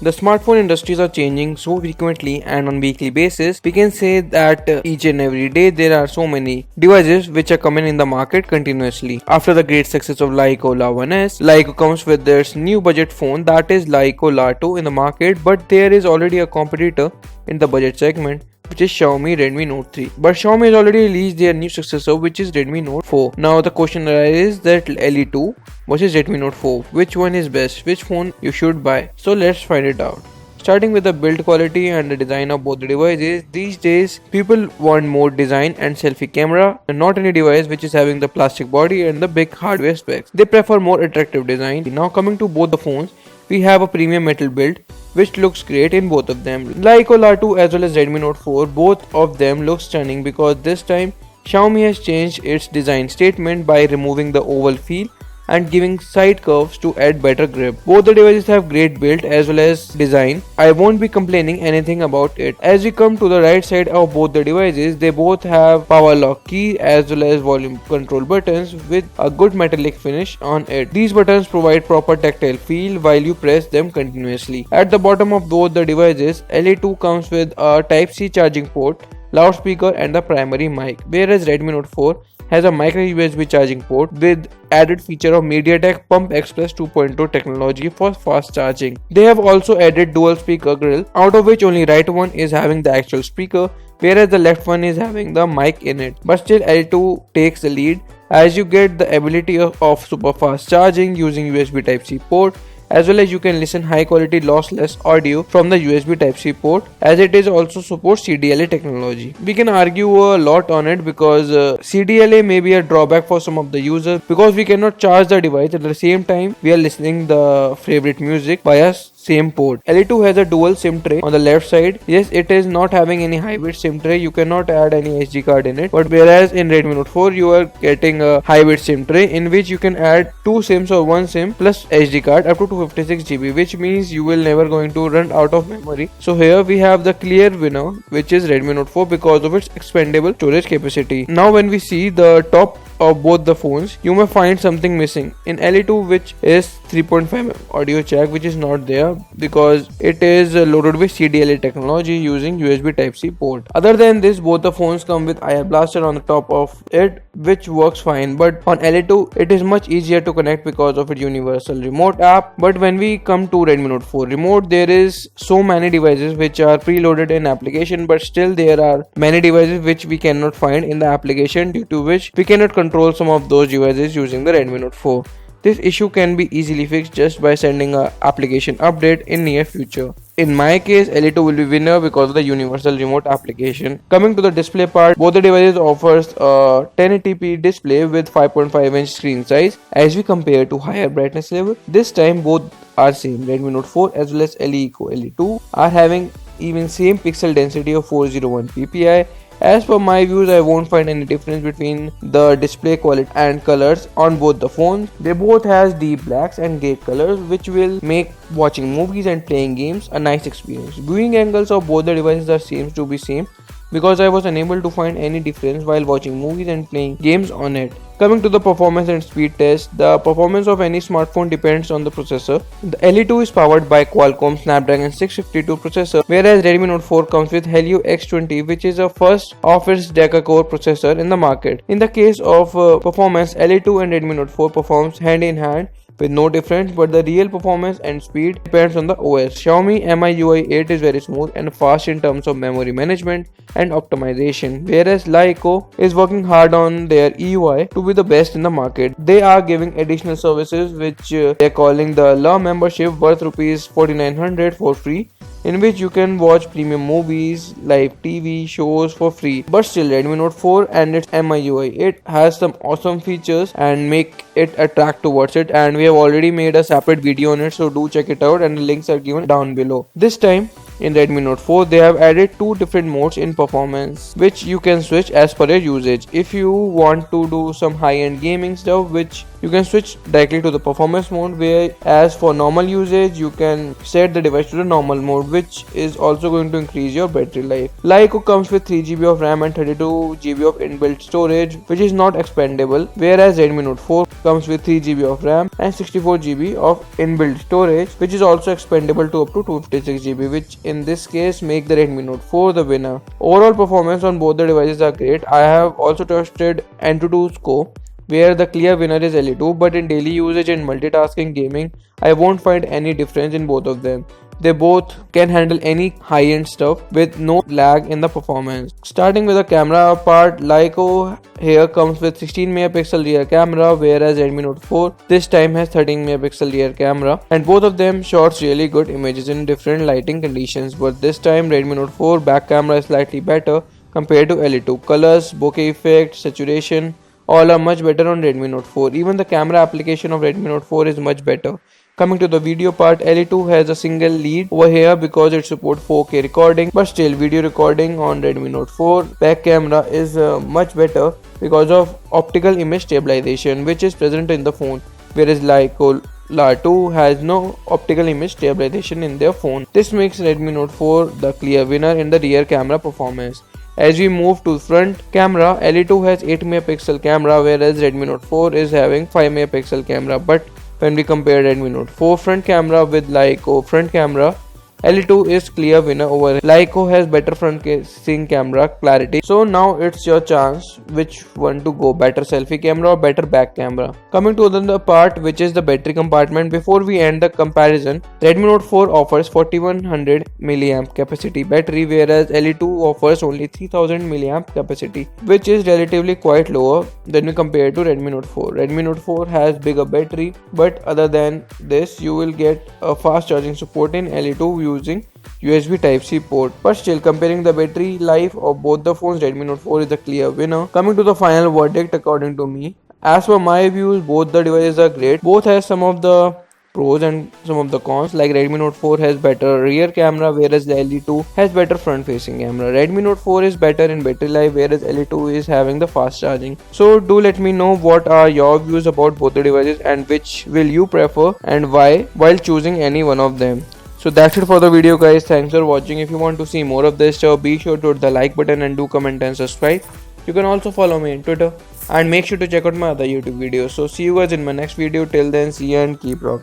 The smartphone industries are changing so frequently and on weekly basis. We can say that each and every day there are so many devices which are coming in the market continuously. After the great success of Lyco La 1S, Lyco comes with its new budget phone, that is Lyco La 2 in the market, but there is already a competitor in the budget segment, which is Xiaomi Redmi Note 3. But Xiaomi has already released their new successor, which is Redmi Note 4. Now the question arises that LE2 versus Redmi Note 4, which one is best, which phone you should buy. So let's find it out. Starting with the build quality and the design of both the devices, these days people want more design and selfie camera and not any device which is having the plastic body and the big hardware specs. They prefer more attractive design. Now coming to both the phones, we have a premium metal build which looks great in both of them. Like Ola 2 as well as Redmi Note 4, both of them look stunning because this time Xiaomi has changed its design statement by removing the oval feel and giving side curves to add better grip. Both the devices have great build as well as design. I won't be complaining anything about it. As we come to the right side of both the devices, they both have power lock key as well as volume control buttons with a good metallic finish on it. These buttons provide proper tactile feel while you press them continuously. At the bottom of both the devices, LE2 comes with a Type-C charging port, loudspeaker and the primary mic, whereas Redmi Note 4 has a micro USB charging port with added feature of MediaTek Pump X Plus 2.0 technology for fast charging. They have also added dual speaker grill, out of which only right one is having the actual speaker, whereas the left one is having the mic in it. But still L2 takes the lead as you get the ability of super fast charging using USB Type-C port, as well as you can listen high quality lossless audio from the USB Type-C port, as it is also supports CDLA technology. We can argue a lot on it because CDLA may be a drawback for some of the users because we cannot charge the device at the same time we are listening the favorite music via same port. LE2 has a dual SIM tray on the left side. Yes, it is not having any hybrid SIM tray. You cannot add any SD card in it. But whereas in Redmi Note 4, you are getting a hybrid SIM tray in which you can add 2 SIMs or 1 SIM plus SD card up to 256 GB, which means you will never going to run out of memory. So here we have the clear winner, which is Redmi Note 4 because of its expandable storage capacity. Now when we see the top of both the phones, you may find something missing in LE2, which is 3.5 audio jack, which is not there because it is loaded with CDLA technology using USB Type-C port. Other than this, both the phones come with IR Blaster on the top of it, which works fine, but on LE2 it is much easier to connect because of its universal remote app. But when we come to Redmi Note 4 remote, there is so many devices which are preloaded in application, but still there are many devices which we cannot find in the application, due to which we cannot control some of those devices using the Redmi Note 4. This issue can be easily fixed just by sending an application update in near future. In my case, LE2 will be winner because of the universal remote application. Coming to the display part, both the devices offers a 1080p display with 5.5-inch screen size. As we compare to higher brightness level, this time both are same. Redmi Note 4 as well as LE2 are having even same pixel density of 401 ppi. As per my views, I won't find any difference between the display quality and colors on both the phones. They both has deep blacks and gray colors, which will make watching movies and playing games a nice experience. Viewing angles of both the devices are seems to be same because I was unable to find any difference while watching movies and playing games on it. Coming to the performance and speed test, the performance of any smartphone depends on the processor. The LE2 is powered by Qualcomm Snapdragon 652 processor, whereas Redmi Note 4 comes with Helio X20, which is a first of its deca-core processor in the market. In the case of performance, LE2 and Redmi Note 4 performs hand in hand with no difference, but the real performance and speed depends on the OS. Xiaomi MIUI 8 is very smooth and fast in terms of memory management and optimization, whereas Lyco is working hard on their EUI to be the best in the market. They are giving additional services which they are calling the La membership worth rupees 4900 for free, in which you can watch premium movies, live TV shows for free. But still, Redmi Note 4 and its MIUI 8 has some awesome features and make it attract towards it, and we have already made a separate video on it, so do check it out and the links are given down below. This time In Redmi Note 4, they have added two different modes in performance, which you can switch as per your usage. If you want to do some high-end gaming stuff, which you can switch directly to the performance mode, whereas for normal usage, you can set the device to the normal mode, which is also going to increase your battery life. Laico comes with 3GB of RAM and 32GB of inbuilt storage, which is not expandable, whereas Redmi Note 4 comes with 3GB of RAM and 64GB of inbuilt storage, which is also expandable to up to 256GB, which in this case make the Redmi Note 4 the winner. Overall performance on both the devices are great. I have also tested Antutu Scope, where the clear winner is LE2, but in daily usage and multitasking gaming, I won't find any difference in both of them. They both can handle any high-end stuff with no lag in the performance. Starting with the camera part, Laico here comes with 16 megapixel rear camera, whereas Redmi Note 4 this time has 13 megapixel rear camera, and both of them shots really good images in different lighting conditions. But this time Redmi Note 4 back camera is slightly better compared to LE2. Colors, bokeh effect, saturation, all are much better on Redmi Note 4. Even the camera application of Redmi Note 4 is much better. Coming to the video part, LE2 has a single lead over here because it supports 4K recording, but still video recording on Redmi Note 4 back camera is much better because of optical image stabilization, which is present in the phone, whereas Laico La2 has no optical image stabilization in their phone. This makes Redmi Note 4 the clear winner in the rear camera performance. As we move to front camera, LE2 has 8 megapixel camera, whereas Redmi Note 4 is having 5 megapixel camera. But when we compare Redmi Note 4 front camera with Laico front camera, LE2 is clear winner over. Laico has better front facing camera clarity. So now it's your chance which one to go, better selfie camera or better back camera. Coming to another part, which is the battery compartment. Before we end the comparison, Redmi Note 4 offers 4100 mAh capacity battery, whereas LE2 offers only 3000 mAh capacity, which is relatively quite lower than we compare to Redmi Note 4. Redmi Note 4 has bigger battery, but other than this, you will get a fast charging support in LE2 using USB Type-C port. But still, comparing the battery life of both the phones, Redmi Note 4 is the clear winner. Coming to the final verdict, according to me, as per my views, both the devices are great. Both has some of the pros and some of the cons. Like Redmi Note 4 has better rear camera, whereas the LE2 has better front facing camera. Redmi Note 4 is better in battery life, whereas LE2 is having the fast charging. So do let me know what are your views about both the devices and which will you prefer and why while choosing any one of them. So that's it for the video, guys. Thanks for watching. If you want to see more of this stuff, be sure to hit the like button and do comment and subscribe. You can also follow me on Twitter and make sure to check out my other YouTube videos. So see you guys in my next video. Till then, see you and keep rocking.